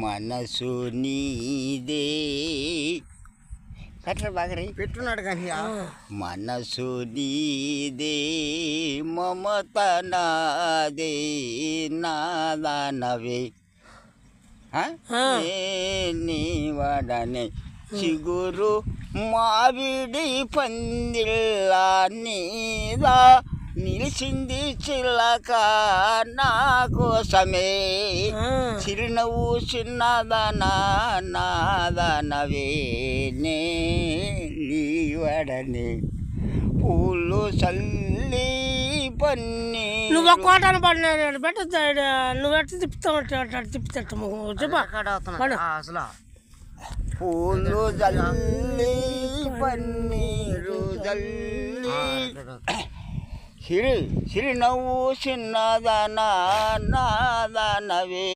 మనసు నీదే కట్ల బాగరి పెట్టున్నాడు కానీ మనసు నీదే మమత నాదే నాదానవే నీ వాడనే చిగురు మావిడి పందిళ్ళ నీదా నిలిచింది చిలక నా కోసమే చిరునవ్వు చిన్నదనా నాదనవే నీవడని పూలు చల్లి పన్ని నువ్వు కోటను పడిన పెట్ట నువ్వు ఎట్లా తిప్పుతావు తిప్పుతావు చెప్ప అసలు పూలు జల్లి పన్నీరు జల్లి చిరునవ్వు చిన్నదనా నాదనవే